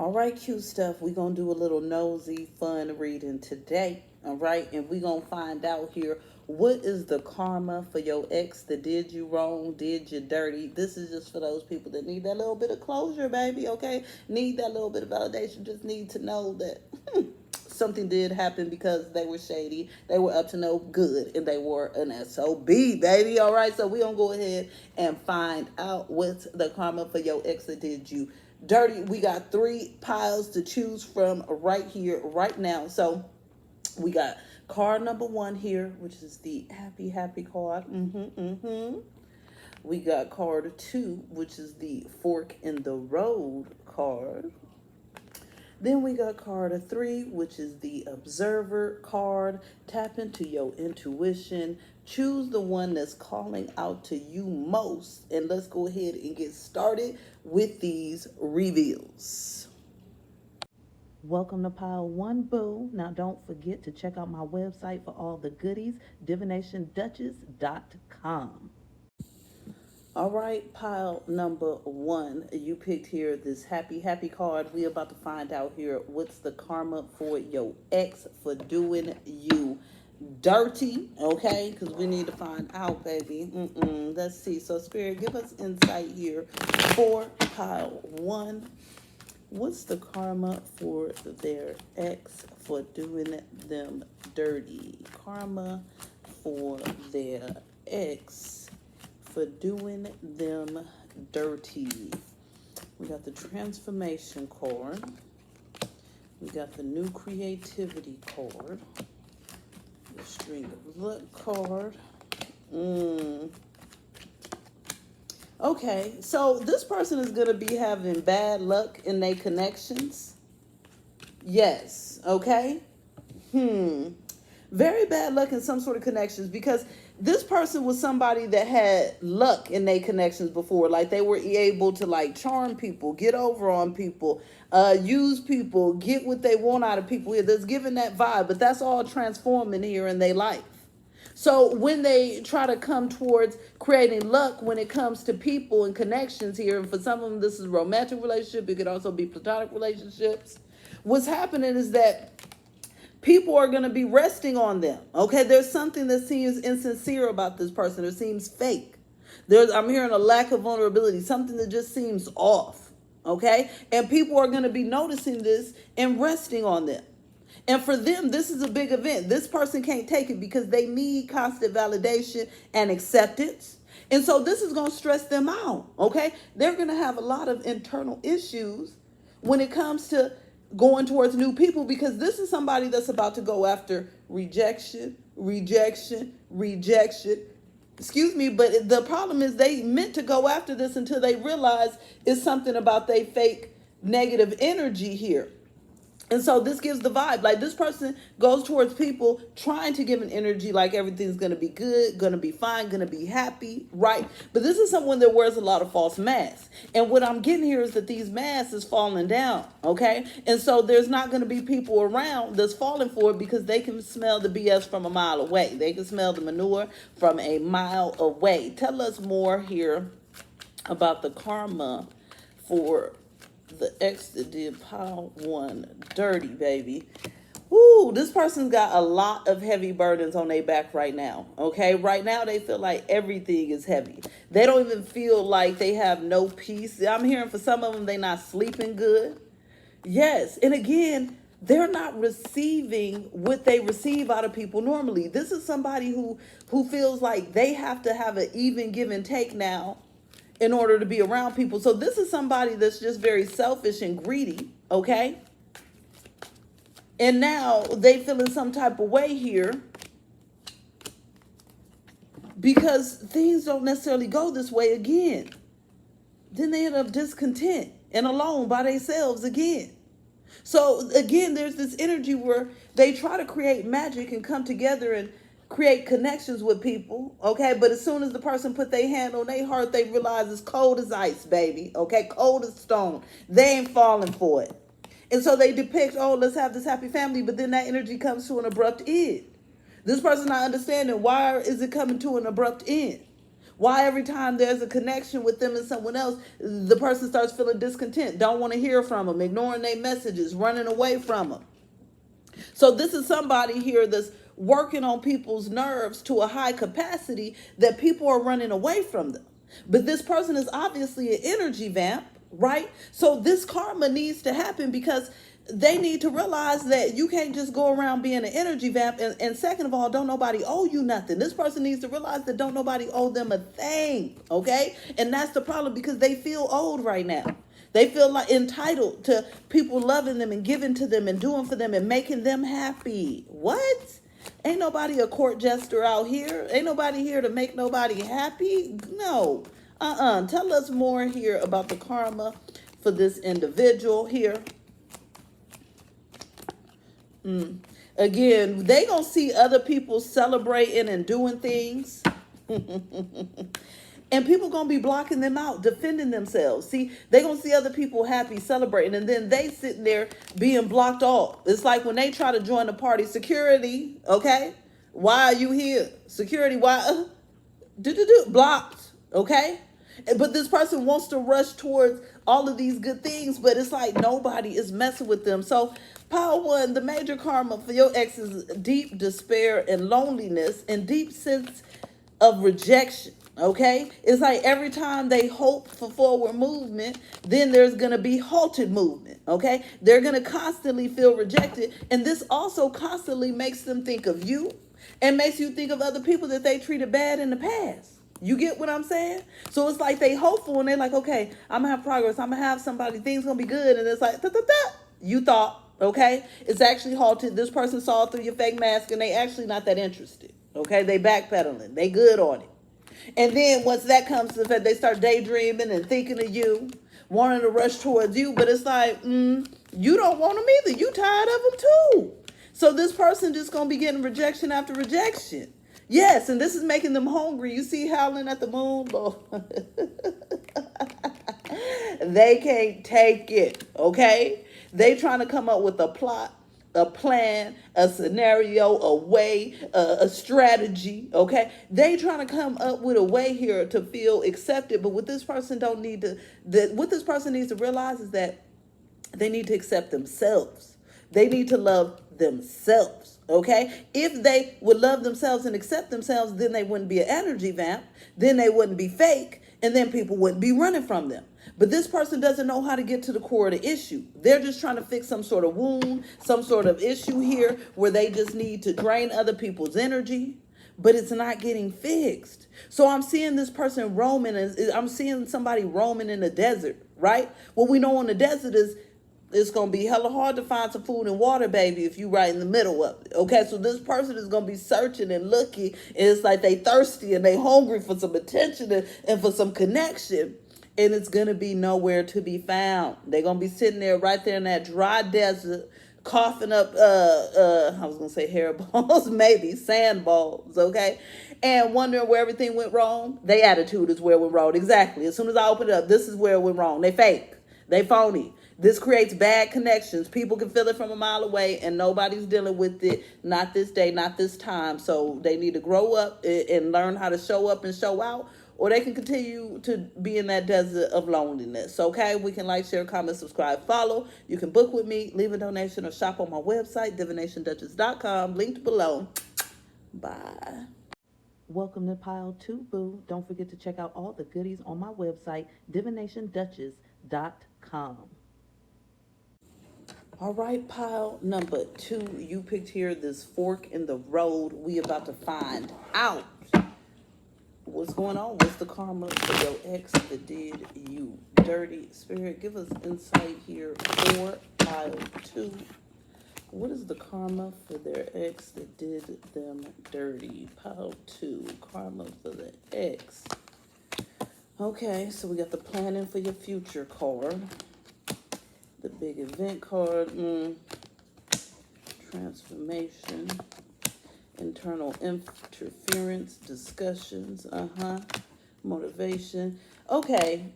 All right, cute stuff. We're going to do a little nosy, fun reading today. All right. And we're going to find out here what is the karma for your ex that did you wrong, did you dirty. This is just for those people that need that little bit of closure, baby. Okay. Need that little bit of validation. Just need to know that something did happen because they were shady. They were up to no good and they were an SOB, baby. All right. So we're going to go ahead and find out what's the karma for your ex that did you dirty. We got 3 piles to choose from right here, right now. So we got card number 1 here, which is the happy card. We got card 2, which is the fork in the road card. Then we got card 3, which is the observer card. Tap into your intuition. Choose the one that's calling out to you most. And let's go ahead and get started with these reveals. Welcome to pile 1, boo. Now don't forget to check out my website for all the goodies, DivinationDuchess.com. All right, pile number 1. You picked here this happy card. We about to find out here what's the karma for your ex for doing you dirty, okay? Because we need to find out, baby. Let's see. So, Spirit, give us insight here for pile 1. What's the karma for their ex for doing them dirty? Karma for their ex for doing them dirty. We got the transformation card. We got the new creativity card. The string of luck card. Okay, so this person is going to be having bad luck in their connections. Yes, okay? Very bad luck in some sort of connections because this person was somebody that had luck in their connections before. Like they were able to like charm people, get over on people, use people, get what they want out of people. Yeah, that's giving that vibe, but that's all transforming here in their life. So when they try to come towards creating luck when it comes to people and connections here, and for some of them this is a romantic relationship, it could also be platonic relationships. What's happening is that people are going to be resting on them. Okay, there's something that seems insincere about this person. It seems fake. I'm hearing a lack of vulnerability, something that just seems off. Okay, and people are going to be noticing this and resting on them. And for them, this is a big event. This person can't take it because they need constant validation and acceptance. And so this is going to stress them out. Okay, they're going to have a lot of internal issues when it comes to going towards new people, because this is somebody that's about to go after rejection. Excuse me, but the problem is they meant to go after this until they realize it's something about they fake negative energy here. And so this gives the vibe. Like this person goes towards people trying to give an energy like everything's going to be good, going to be fine, going to be happy, right? But this is someone that wears a lot of false masks. And what I'm getting here is that these masks is falling down, okay? And so there's not going to be people around that's falling for it because they can smell the BS from a mile away. They can smell the manure from a mile away. Tell us more here about the karma for the ex that did pile 1 dirty, baby. Ooh, this person's got a lot of heavy burdens on their back right now. Okay, right now they feel like everything is heavy. They don't even feel like they have no peace. I'm hearing for some of them they're not sleeping good. Yes, and again, they're not receiving what they receive out of people normally. This is somebody who feels like they have to have an even give and take now in order to be around people. So this is somebody that's just very selfish and greedy, okay? And now they feel in some type of way here because things don't necessarily go this way again. Then they end up discontent and alone by themselves again. So again, there's this energy where they try to create magic and come together and create connections with people, okay? But as soon as the person put their hand on their heart, they realize it's cold as ice, baby, okay? Cold as stone. They ain't falling for it. And so they depict, oh, let's have this happy family, but then that energy comes to an abrupt end. This person's not understanding, why is it coming to an abrupt end? Why every time there's a connection with them and someone else, the person starts feeling discontent, don't want to hear from them, ignoring their messages, running away from them. So this is somebody here that's working on people's nerves to a high capacity that people are running away from them. But this person is obviously an energy vamp, right? So this karma needs to happen because they need to realize that you can't just go around being an energy vamp. And second of all, don't nobody owe you nothing. This person needs to realize that don't nobody owe them a thing, okay? And that's the problem because they feel owed right now. They feel like entitled to people loving them and giving to them and doing for them and making them happy. What? Ain't nobody a court jester out here. Ain't nobody here to make nobody happy. No. Tell us more here about the karma for this individual here. Again, they gonna see other people celebrating and doing things. And people gonna be blocking them out, defending themselves. See, they gonna see other people happy, celebrating, and then they sitting there being blocked off. It's like when they try to join the party, security, okay? Why are you here? Security, why? Blocked, okay? But this person wants to rush towards all of these good things, but it's like nobody is messing with them. So pile one, the major karma for your ex is deep despair and loneliness and deep sense of rejection. Okay, it's like every time they hope for forward movement, then there's going to be halted movement. Okay, they're going to constantly feel rejected. And this also constantly makes them think of you and makes you think of other people that they treated bad in the past. You get what I'm saying? So it's like they hopeful and they're like, okay, I'm going to have progress. I'm going to have somebody, things going to be good. And it's like, you thought, okay, it's actually halted. This person saw through your fake mask and they actually not that interested. Okay, they backpedaling. They good on it. And then once that comes to the fact, they start daydreaming and thinking of you, wanting to rush towards you. But it's like, you don't want them either. You tired of them too. So this person just going to be getting rejection after rejection. Yes, and this is making them hungry. You see howling at the moon? They can't take it, okay? They trying to come up with a plot, a plan, a scenario, a way, a strategy, okay? They trying to come up with a way here to feel accepted, but what this person don't need to, what this person needs to realize is that they need to accept themselves. They need to love themselves, okay? If they would love themselves and accept themselves, then they wouldn't be an energy vamp, then they wouldn't be fake, and then people wouldn't be running from them. But this person doesn't know how to get to the core of the issue. They're just trying to fix some sort of wound, some sort of issue here where they just need to drain other people's energy, but it's not getting fixed. So I'm seeing this person roaming, I'm seeing somebody roaming in the desert, right? What we know in the desert is it's going to be hella hard to find some food and water, baby, if you right in the middle of it. Okay, so this person is going to be searching and looking, and it's like they thirsty and they hungry for some attention and for some connection. And it's going to be nowhere to be found. They're going to be sitting there right there in that dry desert, coughing up, I was going to say hairballs, maybe sand balls, okay? And wondering where everything went wrong. Their attitude is where it went wrong. Exactly. As soon as I open it up, this is where it went wrong. They fake. They phony. This creates bad connections. People can feel it from a mile away and nobody's dealing with it. Not this day, not this time. So they need to grow up and learn how to show up and show out, or they can continue to be in that desert of loneliness. Okay, we can like, share, comment, subscribe, follow. You can book with me, leave a donation, or shop on my website, DivinationDuchess.com, linked below. Bye. Welcome to Pile 2, boo. Don't forget to check out all the goodies on my website, DivinationDuchess.com. All right, pile number 2. You picked here this fork in the road. We about to find out what's going on. What's the karma for your ex that did you dirty? Spirit, give us insight here for pile 2. What is the karma for their ex that did them dirty? Pile 2, karma for the ex. Okay, so we got the planning for your future card. The big event card, transformation, internal interference, discussions, motivation. Okay,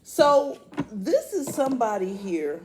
so this is somebody here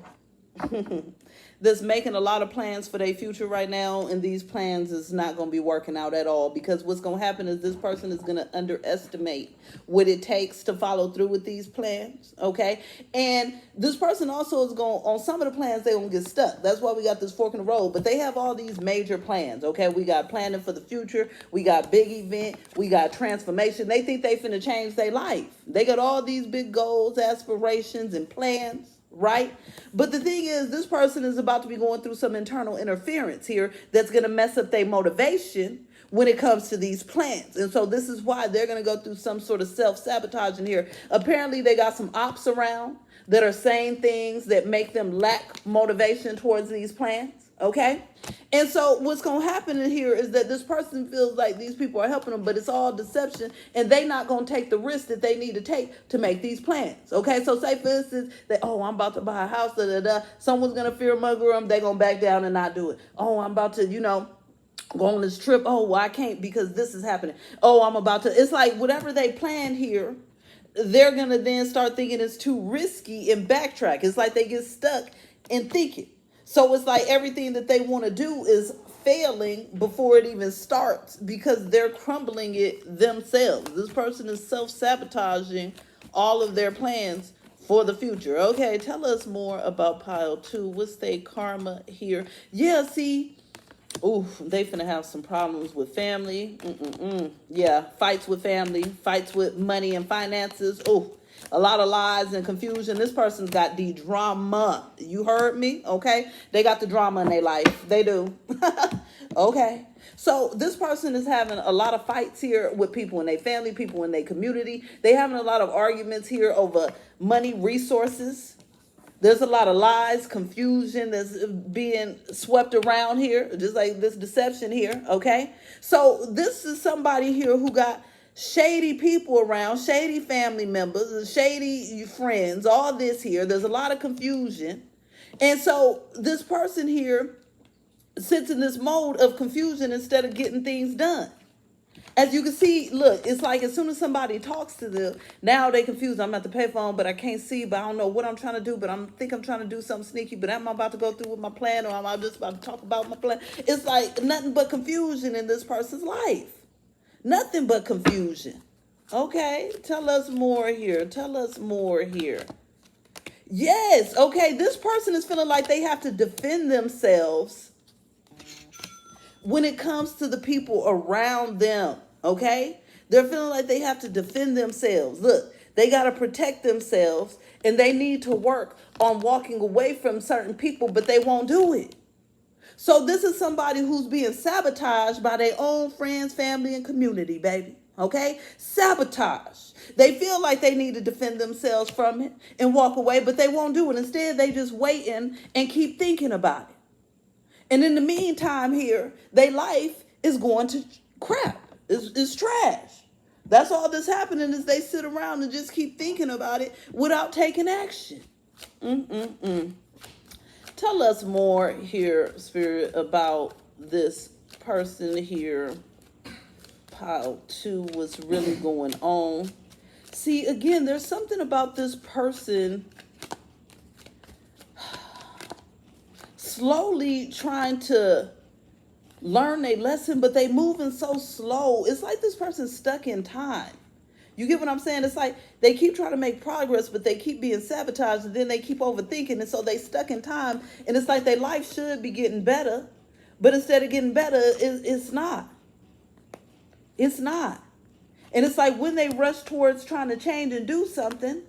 that's making a lot of plans for their future right now, and these plans is not going to be working out at all, because what's going to happen is this person is going to underestimate what it takes to follow through with these plans, okay? And this person also is going, on some of the plans, they're going to get stuck. That's why we got this fork in the road, but they have all these major plans, okay? We got planning for the future, we got big event, we got transformation. They think they finna change their life. They got all these big goals, aspirations, and plans, right? But the thing is, this person is about to be going through some internal interference here that's going to mess up their motivation when it comes to these plans. And so this is why they're going to go through some sort of self-sabotaging here. Apparently they got some ops around that are saying things that make them lack motivation towards these plans, okay? And so what's going to happen in here is that this person feels like these people are helping them, but it's all deception, and they not going to take the risk that they need to take to make these plans, okay? So say, for instance, that, oh, I'm about to buy a house, someone's going to fear-monger them, they're going to back down and not do it. Oh, I'm about to, go on this trip. Oh, well, I can't because this is happening. Oh, I'm about to. It's like whatever they plan here, they're going to then start thinking it's too risky and backtrack. It's like they get stuck in thinking. So it's like everything that they want to do is failing before it even starts because they're crumbling it themselves. This person is self-sabotaging all of their plans for the future. Okay, tell us more about pile 2. What's their karma here? Yeah, see, ooh, they finna have some problems with family. Yeah, fights with family, fights with money and finances. Ooh, a lot of lies and confusion. This person's got the drama. You heard me? Okay, they got the drama in their life. They do. Okay, so this person is having a lot of fights here with people in their family, people in their community. They having a lot of arguments here over money, resources. There's a lot of lies, confusion that's being swept around here, just like this deception here, okay? So this is somebody here who got shady people around, shady family members, shady friends, all this here. There's a lot of confusion. And so this person here sits in this mode of confusion instead of getting things done. As you can see, look, it's like as soon as somebody talks to them, now they confused. I'm at the payphone, but I can't see, but I don't know what I'm trying to do, but I think I'm trying to do something sneaky, but am I about to go through with my plan, or am I just about to talk about my plan? It's like nothing but confusion in this person's life. Nothing but confusion. Okay, tell us more here. Tell us more here. Yes, okay, this person is feeling like they have to defend themselves when it comes to the people around them, okay? They're feeling like they have to defend themselves. Look, they got to protect themselves, and they need to work on walking away from certain people, but they won't do it. So this is somebody who's being sabotaged by their own friends, family, and community, baby, okay? Sabotage. They feel like they need to defend themselves from it and walk away, but they won't do it. Instead, they just waiting and keep thinking about it. And in the meantime here, their life is going to crap. It's trash. That's all that's happening is they sit around and just keep thinking about it without taking action. Tell us more here, Spirit, about this person here. Pile 2, what's really going on. See, again, there's something about this person slowly trying to learn a lesson, but they moving so slow. It's like this person's stuck in time. You get what I'm saying? It's like they keep trying to make progress, but they keep being sabotaged, and then they keep overthinking, and so they stuck in time, and it's like their life should be getting better, but instead of getting better, it's not. It's not. And it's like when they rush towards trying to change and do something,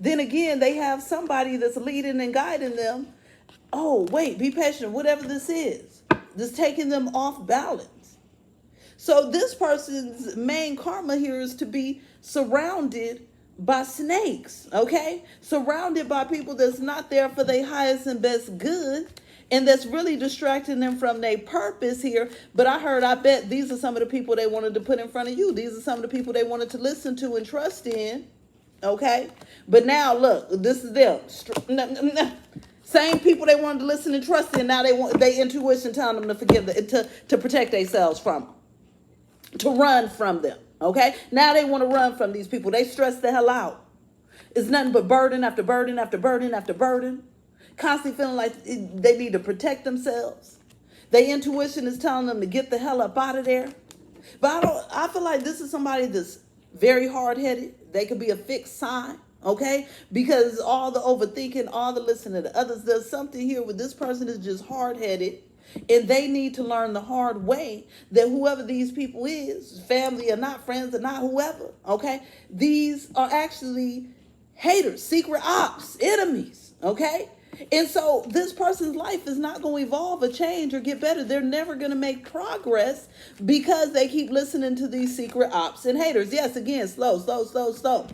then again, they have somebody that's leading and guiding them. Oh, wait, be patient, whatever this is. Just taking them off balance. So this person's main karma here is to be surrounded by snakes, okay? Surrounded by people that's not there for their highest and best good, and that's really distracting them from their purpose here. But I bet these are some of the people they wanted to put in front of you. These are some of the people they wanted to listen to and trust in, okay? But now, look, this is them. Same people they wanted to listen and trust in, now they want their intuition telling them to forgive them, to protect themselves from them, to run from them, okay? Now they want to run from these people. They stress the hell out. It's nothing but burden after burden after burden after burden. constantly feeling like they need to protect themselves. Their intuition is telling them to get the hell up out of there. But I feel like this is somebody that's very hard-headed. They could be a fixed sign, okay? Because all the overthinking, all the listening to others, there's something here where this person is just hard-headed, and they need to learn the hard way that whoever these people is, family or not, friends or not, whoever, okay? These are actually haters, secret ops, enemies, okay? And so this person's life is not going to evolve or change or get better. They're never going to make progress because they keep listening to these secret ops and haters. Yes, again, slow, slow, slow, slow.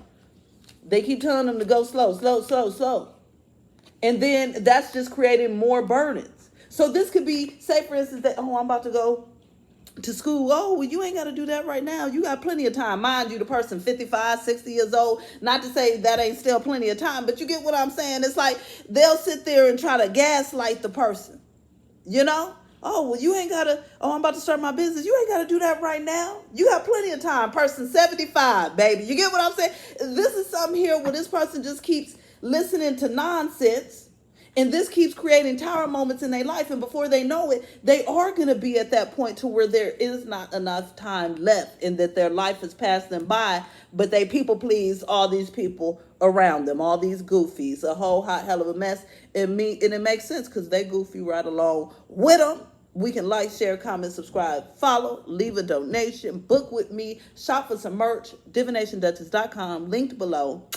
They keep telling them to go slow, slow, slow, slow. And then that's just creating more burdens. So this could be, say for instance, that, oh, I'm about to go to school. Oh, well, you ain't got to do that right now. You got plenty of time. Mind you, the person 55, 60 years old, not to say that ain't still plenty of time, but you get what I'm saying? It's like they'll sit there and try to gaslight the person, you know? Oh, well, you ain't got to, oh, I'm about to start my business. You ain't got to do that right now. You got plenty of time. Person 75, baby. You get what I'm saying? This is something here where this person just keeps listening to nonsense. And this keeps creating tower moments in their life. And before they know it, they are going to be at that point to where there is not enough time left and that their life has passed them by. But they people please all these people around them, all these goofies, a whole hot hell of a mess. And it makes sense because they goofy right along with them. We can like, share, comment, subscribe, follow, leave a donation, book with me, shop for some merch, DivDuchess.com, linked below.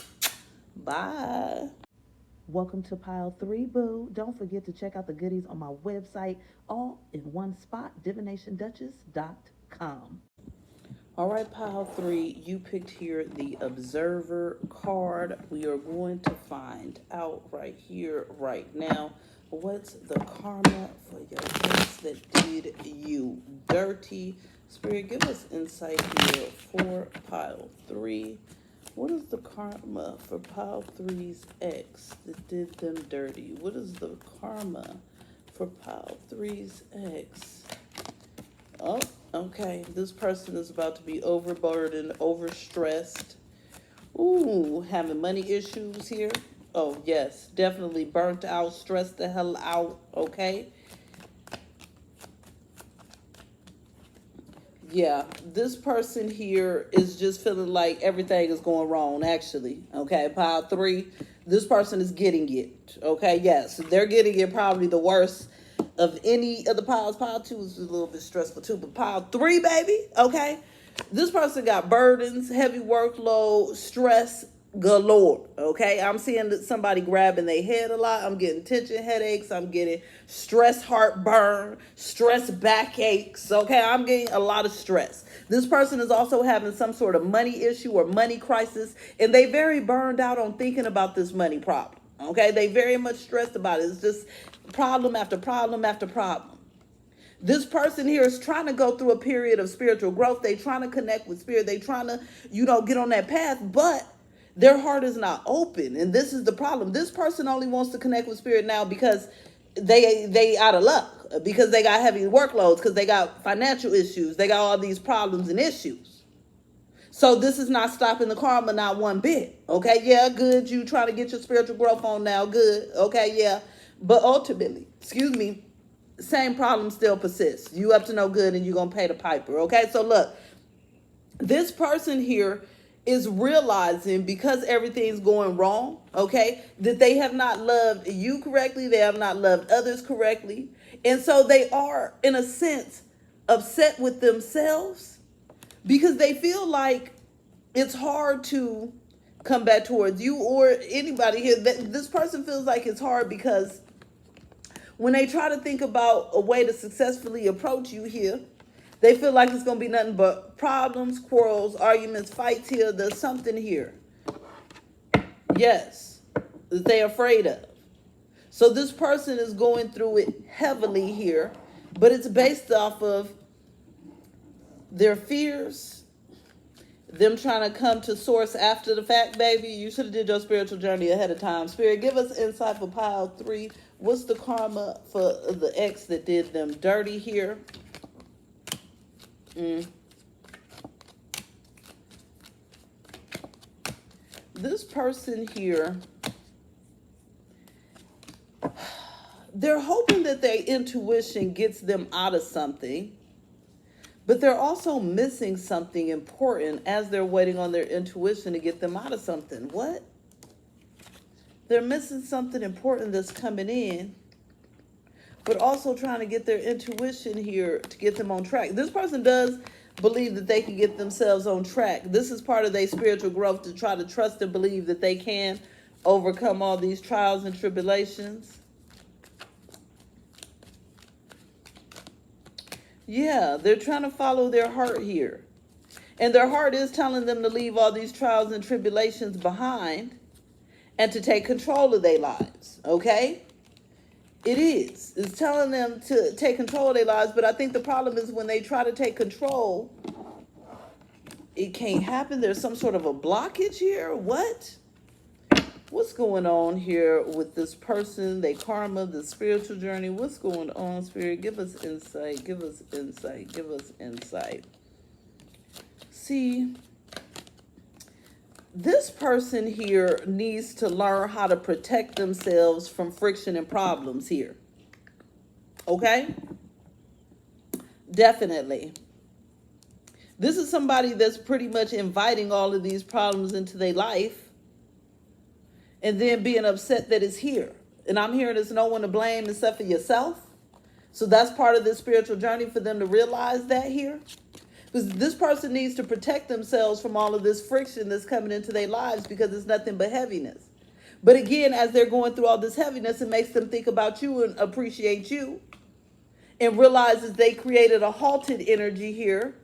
Bye. Welcome to Pile 3, boo. Don't forget to check out the goodies on my website, all in one spot, DivinationDuchess.com. All right, Pile 3, you picked here the Observer card. We are going to find out right here, right now, what's the karma for your ex that did you dirty. Spirit, give us insight here for Pile 3. What is the karma for Pile 3's ex that did them dirty? What is the karma for Pile 3's ex? Oh, okay. This person is about to be overburdened, overstressed. Ooh, having money issues here. Oh, yes. Definitely burnt out, stressed the hell out. Okay. Yeah, this person here is just feeling like everything is going wrong, actually. Okay, Pile 3, this person is getting it. Okay, yes, they're getting it probably the worst of any of the piles. Pile 2 is a little bit stressful too, but Pile 3, baby, okay? This person got burdens, heavy workload, stress galore, okay? I'm seeing that somebody grabbing their head a lot. I'm getting tension headaches. I'm getting stress heartburn, stress backaches, okay? I'm getting a lot of stress. This person is also having some sort of money issue or money crisis, and they very burned out on thinking about this money problem, okay? They very much stressed about it. It's just problem after problem after problem. This person here is trying to go through a period of spiritual growth. They trying to connect with spirit. They trying to, get on that path, but their heart is not open. And this is the problem. This person only wants to connect with spirit now because they out of luck, because they got heavy workloads, because they got financial issues. They got all these problems and issues. So this is not stopping the karma, not one bit. Okay, yeah, good. You trying to get your spiritual growth on now. Good. Okay, yeah. But ultimately, same problem still persists. You up to no good and you're going to pay the piper. Okay, so look, this person here is realizing, because everything's going wrong, okay, that they have not loved you correctly. They have not loved others correctly. And so they are, in a sense, upset with themselves because they feel like it's hard to come back towards you or anybody here. This person feels like it's hard because when they try to think about a way to successfully approach you here, they feel like it's going to be nothing but problems, quarrels, arguments, fights here. There's something here. Yes, that they're afraid of. So this person is going through it heavily here, but it's based off of their fears, them trying to come to source after the fact, baby. You should have did your spiritual journey ahead of time. Spirit, give us insight for Pile 3. What's the karma for the ex that did them dirty here? This person here they're hoping that their intuition gets them out of something, but they're also missing something important as they're waiting on their intuition to get them out of something. What? They're missing something important that's coming in, but also trying to get their intuition here to get them on track. This person does believe that they can get themselves on track. This is part of their spiritual growth, to try to trust and believe that they can overcome all these trials and tribulations. Yeah, they're trying to follow their heart here. And their heart is telling them to leave all these trials and tribulations behind and to take control of their lives, okay? It is. It's telling them to take control of their lives, but I think the problem is when they try to take control, it can't happen. There's some sort of a blockage here. What? What's going on here with this person, their karma, the spiritual journey? What's going on, Spirit? Give us insight. Give us insight. Give us insight. See, this person here needs to learn how to protect themselves from friction and problems here. Okay? Definitely. This is somebody that's pretty much inviting all of these problems into their life and then being upset that it's here. And I'm hearing there's no one to blame except for yourself. So that's part of this spiritual journey for them to realize that here. Because this person needs to protect themselves from all of this friction that's coming into their lives, because it's nothing but heaviness. But again, as they're going through all this heaviness, it makes them think about you and appreciate you, and realizes they created a halted energy here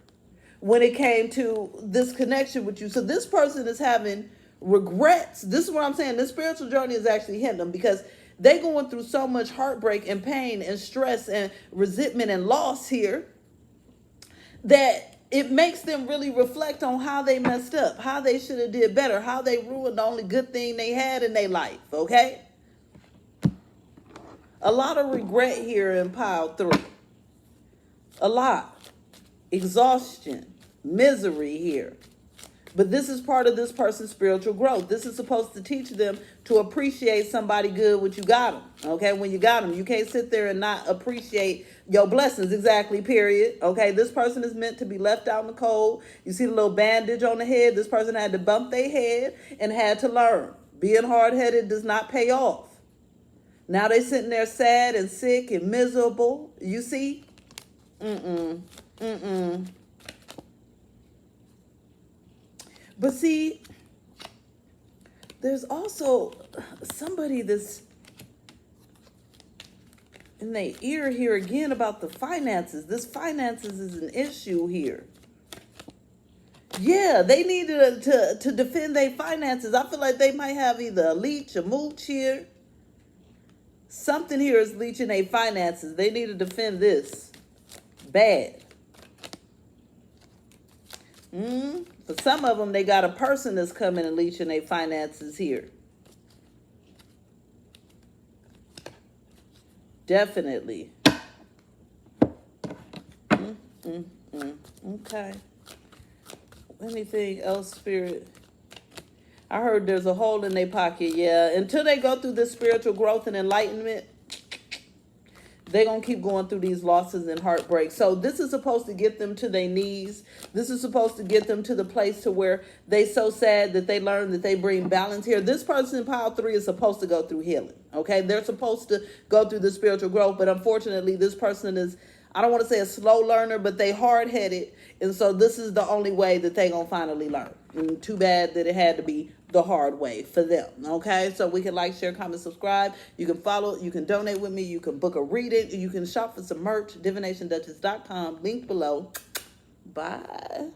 when it came to this connection with you. So this person is having regrets. This is what I'm saying. This spiritual journey is actually hitting them, because they're going through so much heartbreak and pain and stress and resentment and loss here, that it makes them really reflect on how they messed up, how they should have did better, how they ruined the only good thing they had in their life, okay? A lot of regret here in pile 3. A lot. Exhaustion, misery here. But this is part of this person's spiritual growth. This is supposed to teach them to appreciate somebody good when you got them. Okay, when you got them. You can't sit there and not appreciate your blessings. Exactly, period. Okay, this person is meant to be left out in the cold. You see the little bandage on the head? This person had to bump their head and had to learn. Being hard-headed does not pay off. Now they sitting there sad and sick and miserable. You see? But see, there's also somebody that's in their ear here again about the finances. This finances is an issue here. Yeah, they needed to defend their finances. I feel like they might have either a leech, a mooch here. Something here is leeching their finances. They need to defend this. Bad. For some of them, they got a person that's coming and leeching their finances here. Definitely. Okay. Anything else, Spirit? I heard there's a hole in their pocket. Yeah. Until they go through this spiritual growth and enlightenment, they're going to keep going through these losses and heartbreak. So this is supposed to get them to their knees. This is supposed to get them to the place to where they so sad that they learn that they bring balance here. This person in pile 3 is supposed to go through healing. Okay, they're supposed to go through the spiritual growth. But unfortunately, this person is, I don't want to say a slow learner, but they hard-headed. And so this is the only way that they're going to finally learn. And too bad that it had to be the hard way for them. Okay, so we can like, share, comment, subscribe. You can follow, you can donate with me, you can book a reading, you can shop for some merch, DivDuchess.com, link below. Bye.